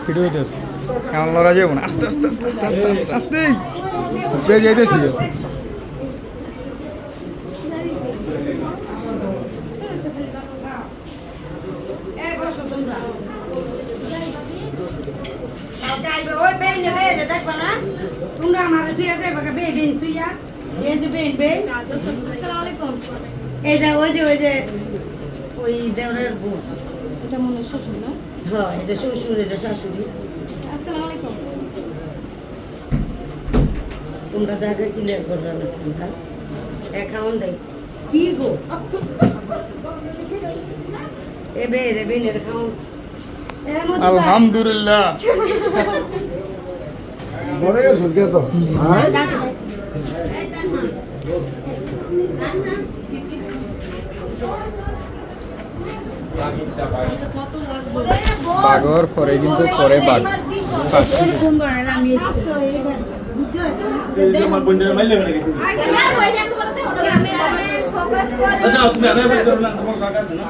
Video হইতেছে এমন লড়া যাবো না আস্তে আস্তে আস্তে আস্তে আস্তে আস্তে আস্তে উপরে যাইতেছি তোমরা আমার তুই আছে বাকা বেন তুই যা এই যে বেন আসসালামু আলাইকুম। এইটা ওই যে ওই দেওরের বউ এটা মনে হয় শ্বশুর না? হ্যাঁ এটা শ্বশুর এটা শাশুড়ি আসসালামু আলাইকুম। তোমরা জায়গা ক্লিয়ার করবে না তোমরা খাওয়ান দেয় কি গো এ বেনের খাওয়ান আলহামদুলিল্লাহ বড় গেছিস কে তো হ্যাঁ বাগর পরে কিন্তু পরে বাঘ ফোন করেন আমি আমার বন্ধুরা মাইলে নাকি ফোকাস করে তুমি আগে বলতে না তোমার কাকা আছে না